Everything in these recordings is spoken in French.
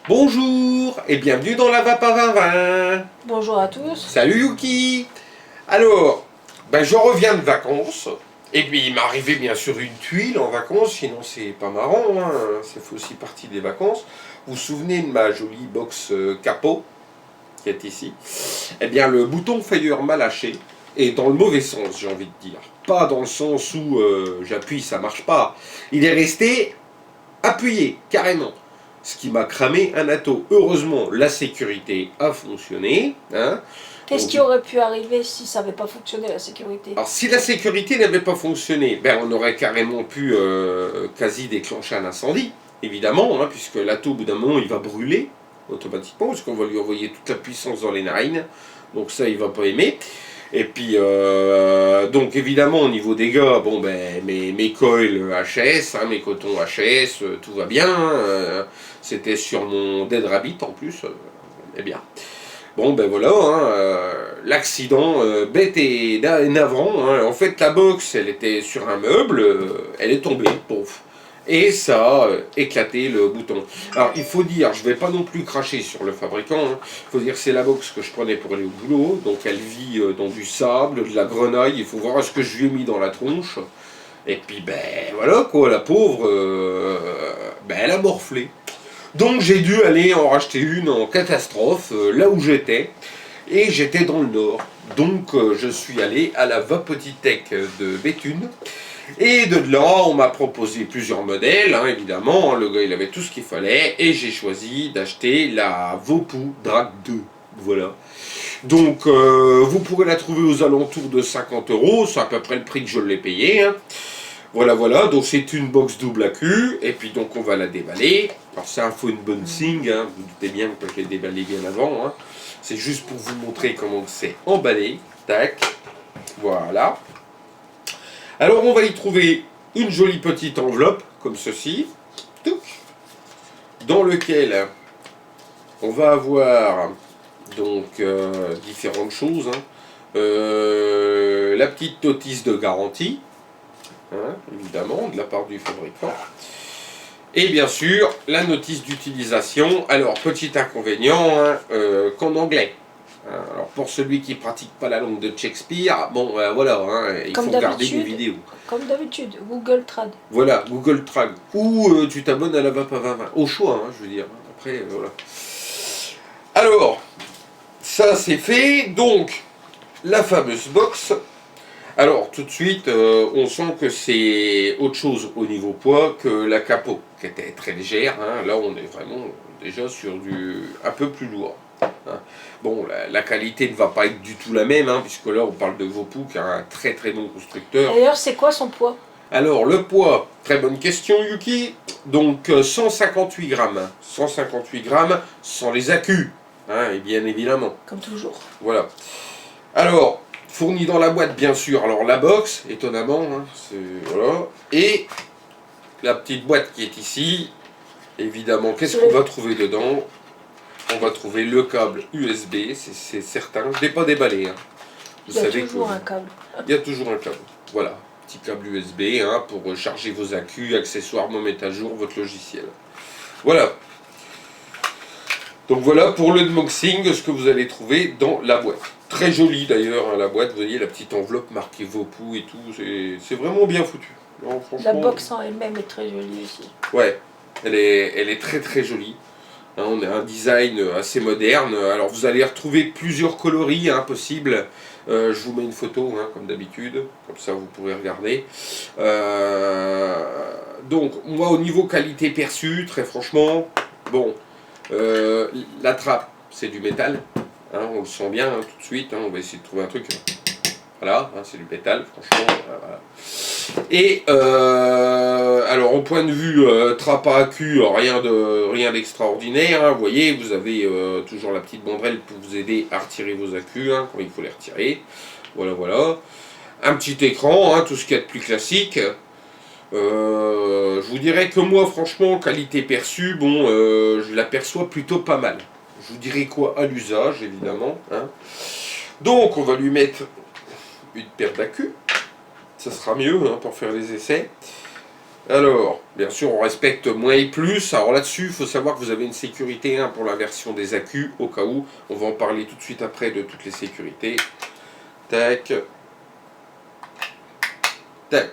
Bonjour et bienvenue dans la Vapa 2020. Bonjour à tous. Salut Yuki. Alors, je reviens de vacances. Et puis il m'est arrivé bien sûr une tuile en vacances, sinon c'est pas marrant, hein. Ça fait aussi partie des vacances. Vous vous souvenez de ma jolie box capot qui est ici? Eh bien le bouton faillure m'a lâché, et dans le mauvais sens j'ai envie de dire. Pas dans le sens où j'appuie, ça marche pas. Il est resté appuyé, carrément. Ce qui m'a cramé un atto. Heureusement, la sécurité a fonctionné. Hein. Qu'est-ce qui aurait pu arriver si ça n'avait pas fonctionné, la sécurité? Alors, si la sécurité n'avait pas fonctionné, on aurait carrément pu quasi déclencher un incendie, évidemment, hein, puisque l'atto, au bout d'un moment, il va brûler automatiquement, parce qu'on va lui envoyer toute la puissance dans les narines. Donc ça, il va pas aimer. Et puis, donc évidemment, au niveau des gars, mes coils HS, hein, mes cotons HS, tout va bien. C'était sur mon Dead Rabbit en plus, eh bien. Bon, voilà, hein, l'accident bête et navrant. Hein. En fait, la box, elle était sur un meuble, elle est tombée, pauvre. Et ça a éclaté le bouton. Alors il faut dire, je ne vais pas non plus cracher sur le fabricant, hein. Il faut dire que c'est la box que je prenais pour aller au boulot, donc elle vit dans du sable, de la grenaille, il faut voir ce que je lui ai mis dans la tronche. Et puis voilà quoi, la pauvre, elle a morflé. Donc j'ai dû aller en racheter une en catastrophe, là où j'étais, et j'étais dans le nord. Donc je suis allé à la Vapotitech de Béthune. Et de là, on m'a proposé plusieurs modèles, hein, évidemment. Le gars, il avait tout ce qu'il fallait. Et j'ai choisi d'acheter la Vopu Drag 2. Voilà. Donc, vous pourrez la trouver aux alentours de 50 €. C'est à peu près le prix que je l'ai payé. Hein. Voilà. Donc, c'est une box double accu. Et puis, donc, on va la déballer. Alors, c'est un faux unboxing. Hein. Vous doutez bien que je l'ai déballé bien avant. Hein. C'est juste pour vous montrer comment c'est emballé. Tac. Voilà. Alors on va y trouver une jolie petite enveloppe, comme ceci, dans lequel on va avoir donc différentes choses. Hein. La petite notice de garantie, hein, évidemment, de la part du fabricant. Et bien sûr, la notice d'utilisation. Alors, petit inconvénient, hein, qu'en anglais. Alors pour celui qui pratique pas la langue de Shakespeare, voilà, hein, il faut regarder des vidéos. Comme d'habitude, Google Trad. Voilà, Google Trad. Ou tu t'abonnes à la Vapa 2020. Au choix, hein, je veux dire. Après, voilà. Alors, ça c'est fait. Donc, la fameuse box. Alors, tout de suite, on sent que c'est autre chose au niveau poids que la capot, qui était très légère. Hein. Là, on est vraiment déjà sur du un peu plus lourd. Hein. Bon, la qualité ne va pas être du tout la même, hein, puisque là on parle de Vopu, qui est un très très bon constructeur. D'ailleurs, c'est quoi son poids? Alors, le poids, très bonne question Yuki. Donc 158 grammes. 158 grammes sans les accus, hein, et bien évidemment. Comme toujours. Voilà. Alors, fourni dans la boîte, bien sûr. Alors, la box, étonnamment, hein, voilà. Et la petite boîte qui est ici, évidemment, qu'est-ce qu'on va trouver dedans? On va trouver le câble USB, c'est certain. Je ne l'ai pas déballé. Hein. Il y a toujours un câble. Il y a toujours un câble. Voilà, petit câble USB, hein, pour charger vos accus, accessoirement mettre à jour votre logiciel. Voilà. Donc voilà pour le unboxing, ce que vous allez trouver dans la boîte. Très jolie d'ailleurs, hein, la boîte. Vous voyez la petite enveloppe marquée Vopu et tout. C'est vraiment bien foutu. Non, la box en elle-même est très jolie aussi. Ouais, elle est très très jolie. On a un design assez moderne. Alors vous allez retrouver plusieurs coloris possibles. Je vous mets une photo, hein, comme d'habitude. Comme ça vous pourrez regarder. Donc moi au niveau qualité perçue, très franchement, bon, la trappe c'est du métal. Hein, on le sent bien hein, tout de suite. Hein, on va essayer de trouver un truc. Voilà, hein, c'est du métal, franchement. Voilà. Et alors au point de vue trappe à accu, rien d'extraordinaire. Hein, vous voyez, vous avez toujours la petite banderelle pour vous aider à retirer vos accus hein, quand il faut les retirer. Voilà. Un petit écran, hein, tout ce qu'il y a de plus classique. Je vous dirais que moi, franchement, qualité perçue, je l'aperçois plutôt pas mal. Je vous dirais quoi à l'usage, évidemment. Hein. Donc, on va lui mettre une paire d'accus. Ça sera mieux hein, pour faire les essais. Alors, bien sûr, on respecte moins et plus. Alors là-dessus, il faut savoir que vous avez une sécurité pour la version des accus, au cas où. On va en parler tout de suite après de toutes les sécurités. Tac. Tac.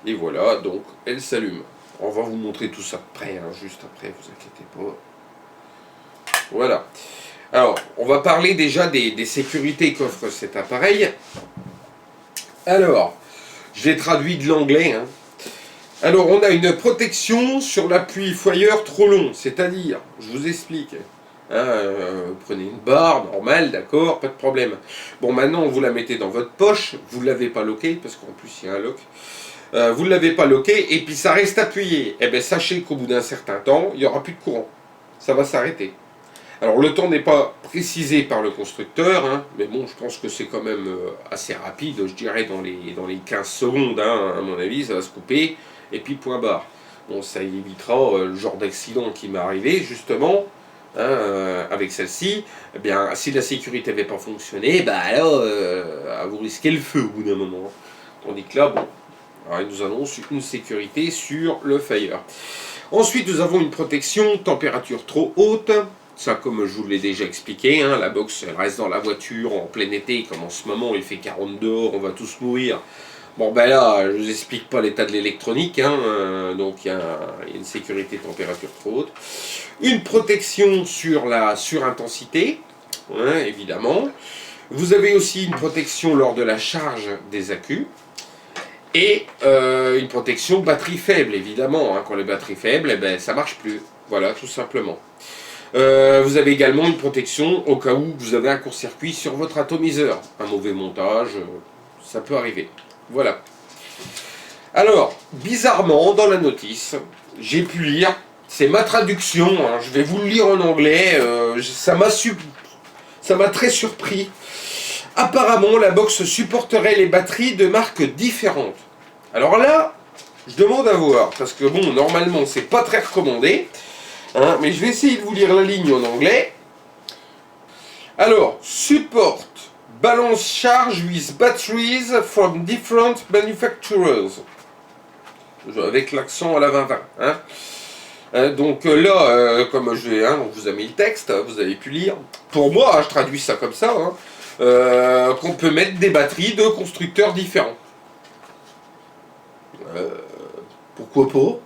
Et voilà, donc, elle s'allume. On va vous montrer tout ça après, juste après, vous inquiétez pas. Voilà. Alors, on va parler déjà des sécurités qu'offre cet appareil. Alors, j'ai traduit de l'anglais. Alors, on a une protection sur l'appui foyeur trop long, c'est-à-dire, je vous explique. Vous prenez une barre normale, d'accord, pas de problème. Bon, maintenant, vous la mettez dans votre poche, vous ne l'avez pas loqué, parce qu'en plus, il y a un lock. Vous ne l'avez pas loqué, et puis ça reste appuyé. Eh bien, sachez qu'au bout d'un certain temps, il n'y aura plus de courant. Ça va s'arrêter. Alors, le temps n'est pas précisé par le constructeur, mais bon, je pense que c'est quand même assez rapide, je dirais dans les 15 secondes, à mon avis, ça va se couper, et puis point barre. Bon, ça évitera le genre d'accident qui m'est arrivé, justement, avec celle-ci. Eh bien, si la sécurité n'avait pas fonctionné, bah alors, vous risquez le feu au bout d'un moment. Tandis que là, bon, alors, nous avons une sécurité sur le Fire. Ensuite, nous avons une protection température trop haute. Ça, comme je vous l'ai déjà expliqué, la box elle reste dans la voiture en plein été, comme en ce moment il fait 40 dehors, on va tous mourir. Bon ben là, je ne vous explique pas l'état de l'électronique, donc il y a une sécurité température trop haute. Une protection sur la surintensité, évidemment. Vous avez aussi une protection lors de la charge des accus. Et une protection batterie faible, évidemment. Quand les batteries faibles, eh ben, ça ne marche plus. Voilà, tout simplement. Vous avez également une protection au cas où vous avez un court-circuit sur votre atomiseur. Un mauvais montage, ça peut arriver. Voilà. Alors, bizarrement, dans la notice, j'ai pu lire, c'est ma traduction, je vais vous le lire en anglais, ça m'a très surpris. Apparemment, la box supporterait les batteries de marques différentes. Alors là, je demande à voir, parce que bon, normalement, c'est pas très recommandé. Mais je vais essayer de vous lire la ligne en anglais. Alors, support balance charge with batteries from different manufacturers. Avec l'accent à la 2020. Donc là, comme on vous a mis le texte, vous avez pu lire. Pour moi, je traduis ça comme ça, qu'on peut mettre des batteries de constructeurs différents. Pourquoi pas ?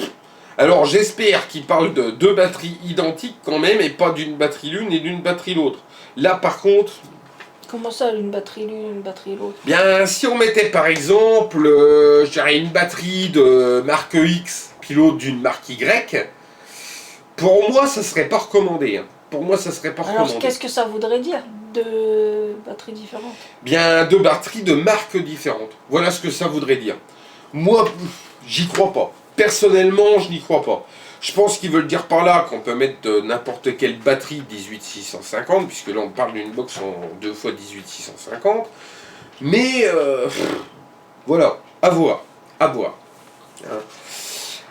Alors j'espère qu'il parle de deux batteries identiques quand même, et pas d'une batterie l'une et d'une batterie l'autre. Là par contre... Comment ça, une batterie l'une, une batterie l'autre? Bien, si on mettait par exemple, je dirais une batterie de marque X, puis l'autre d'une marque Y, pour moi ça serait pas recommandé. Pour moi ça serait pas recommandé. Alors qu'est-ce que ça voudrait dire, deux batteries différentes? Bien, deux batteries de marques différentes. Voilà ce que ça voudrait dire. Moi, j'y crois pas. Personnellement, je n'y crois pas. Je pense qu'ils veulent dire par là qu'on peut mettre n'importe quelle batterie 18650, puisque là on parle d'une box en 2 x 18650. Mais voilà, à voir. À voir.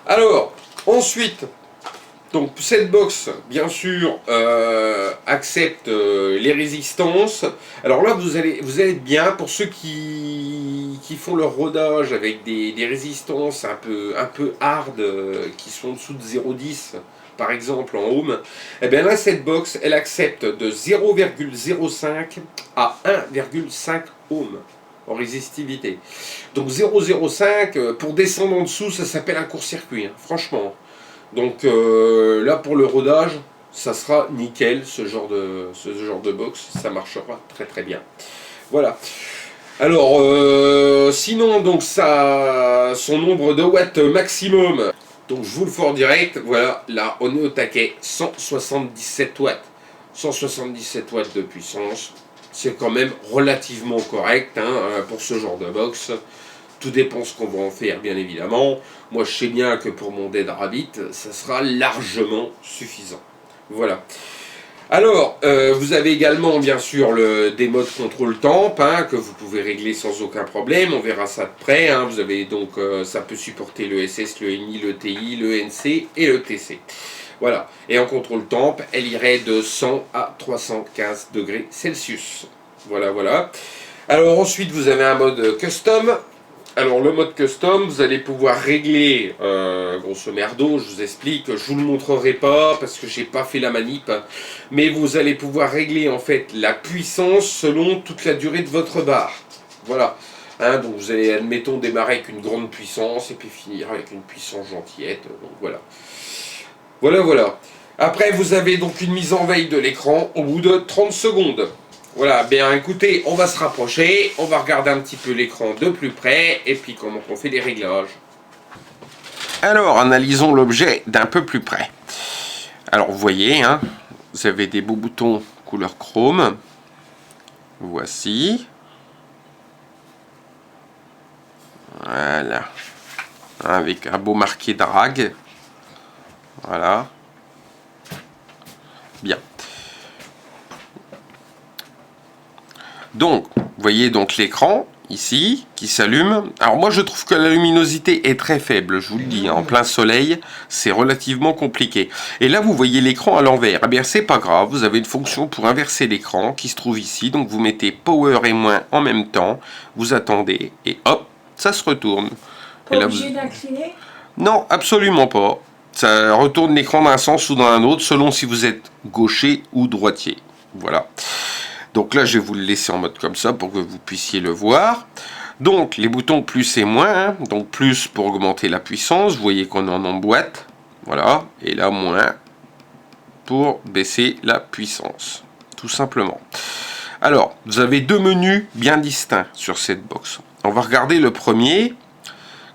Alors, ensuite, donc cette box, bien sûr, accepte les résistances. Alors là, vous allez être bien pour ceux qui font leur rodage avec des résistances un peu hard, qui sont en dessous de 0,10 par exemple en ohm. Et bien là, cette box, elle accepte de 0,05 à 1,5 ohm en résistivité. Donc 0,05, pour descendre en dessous, ça s'appelle un court-circuit, franchement. Donc là pour le rodage, ça sera nickel, ce genre de box, ça marchera très très bien. Voilà. Alors sinon donc son nombre de watts maximum, donc je vous le fais en direct, voilà, là on est au taquet, 177 watts. 177 watts de puissance, c'est quand même relativement correct pour ce genre de box. Tout dépend ce qu'on va en faire, bien évidemment. Moi, je sais bien que pour mon Dead Rabbit, ça sera largement suffisant. Voilà. Alors, vous avez également, bien sûr, des modes contrôle temp, que vous pouvez régler sans aucun problème. On verra ça de près. Vous avez donc, ça peut supporter le SS, le NI, le TI, le NC et le TC. Voilà. Et en contrôle temp, elle irait de 100 à 315 degrés Celsius. Voilà, voilà. Alors ensuite, vous avez un mode custom. Alors le mode custom, vous allez pouvoir régler, grosso merdo, je vous explique, je vous le montrerai pas parce que j'ai pas fait la manip, mais vous allez pouvoir régler en fait la puissance selon toute la durée de votre barre. Voilà. Hein, donc vous allez, admettons, démarrer avec une grande puissance et puis finir avec une puissance gentillette. Donc voilà. Voilà. Après, vous avez donc une mise en veille de l'écran au bout de 30 secondes. Voilà, bien écoutez, on va se rapprocher, on va regarder un petit peu l'écran de plus près et puis comment on fait les réglages. Alors, analysons l'objet d'un peu plus près. Alors, vous voyez, hein, vous avez des beaux boutons couleur chrome. Voici. Voilà. Avec un beau marqué drag. Voilà. Bien. Donc, vous voyez donc l'écran, ici, qui s'allume. Alors moi, je trouve que la luminosité est très faible, je vous le dis. Hein, en plein soleil, c'est relativement compliqué. Et là, vous voyez l'écran à l'envers. Eh bien, c'est pas grave, vous avez une fonction pour inverser l'écran qui se trouve ici. Donc, vous mettez power et moins en même temps. Vous attendez et hop, ça se retourne. Pas obligé d'incliner? Non, absolument pas. Ça retourne l'écran d'un sens ou dans un autre, selon si vous êtes gaucher ou droitier. Voilà. Donc là, je vais vous le laisser en mode comme ça pour que vous puissiez le voir. Donc, les boutons plus et moins. Hein. Donc, plus pour augmenter la puissance. Vous voyez qu'on en emboîte. Voilà. Et là, moins pour baisser la puissance. Tout simplement. Alors, vous avez deux menus bien distincts sur cette box. On va regarder le premier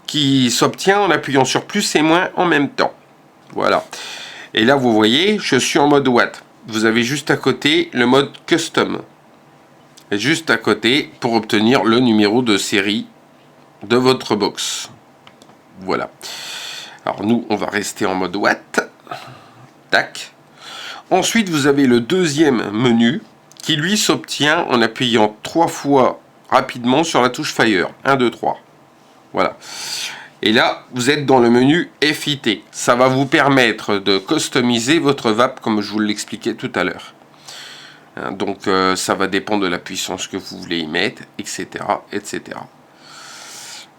qui s'obtient en appuyant sur plus et moins en même temps. Voilà. Et là, vous voyez, je suis en mode watt. Vous avez juste à côté le mode custom. Et juste à côté pour obtenir le numéro de série de votre box. Voilà. Alors nous, on va rester en mode watt. Tac. Ensuite, vous avez le deuxième menu qui lui s'obtient en appuyant 3 fois rapidement sur la touche Fire. 1, 2, 3. Voilà. Et là, vous êtes dans le menu FIT. Ça va vous permettre de customiser votre vape comme je vous l'expliquais tout à l'heure. Donc, ça va dépendre de la puissance que vous voulez y mettre, etc., etc.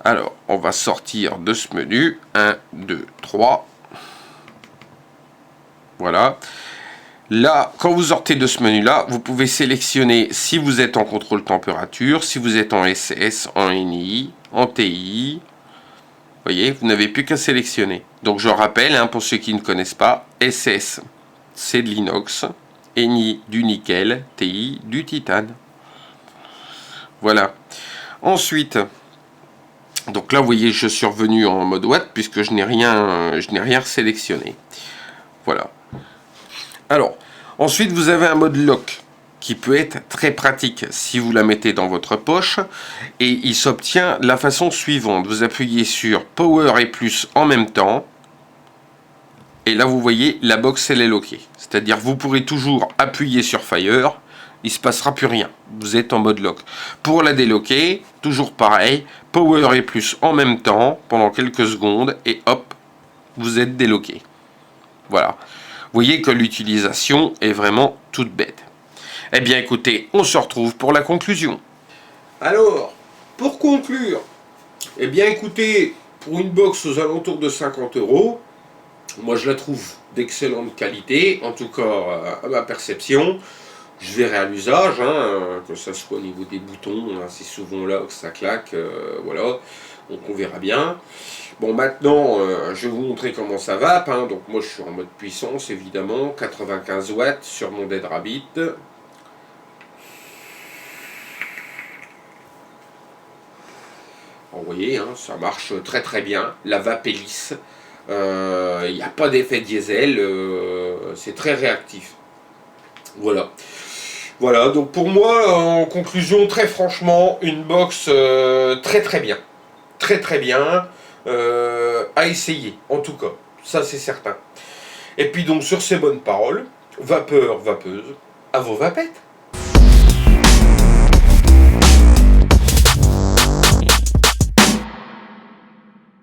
Alors, on va sortir de ce menu. 1, 2, 3. Voilà. Là, quand vous sortez de ce menu-là, vous pouvez sélectionner si vous êtes en contrôle température, si vous êtes en SS, en NI, en TI. Vous voyez, vous n'avez plus qu'à sélectionner. Donc je rappelle, hein, pour ceux qui ne connaissent pas, SS, c'est de l'inox, NI du nickel, TI du titane. Voilà. Ensuite, donc là, vous voyez, je suis revenu en mode watt puisque je n'ai rien sélectionné. Voilà. Alors, ensuite, vous avez un mode lock qui peut être très pratique si vous la mettez dans votre poche, et il s'obtient de la façon suivante. Vous appuyez sur Power et plus en même temps, et là vous voyez la box elle est lockée. C'est-à-dire vous pourrez toujours appuyer sur Fire, il ne se passera plus rien. Vous êtes en mode lock. Pour la déloquer, toujours pareil, Power et plus en même temps pendant quelques secondes, et hop, vous êtes déloqué. Voilà. Vous voyez que l'utilisation est vraiment toute bête. Eh bien écoutez, on se retrouve pour la conclusion. Alors, pour conclure, eh bien écoutez, pour une box aux alentours de 50 €, moi je la trouve d'excellente qualité, en tout cas à ma perception. Je verrai à l'usage, hein, que ça soit au niveau des boutons, hein, c'est souvent là que ça claque, voilà, donc on verra bien. Bon, maintenant, je vais vous montrer comment ça vape, hein. Donc moi je suis en mode puissance, évidemment, 95 watts sur mon Dead Rabbit. Vous voyez, hein, ça marche très très bien, la vape est lisse, il n'y a pas d'effet diesel, c'est très réactif. Voilà. Voilà, donc pour moi, en conclusion, très franchement, une box très très bien. Très très bien, à essayer, en tout cas, ça c'est certain. Et puis donc sur ces bonnes paroles, vapeur, vapeuse, à vos vapettes.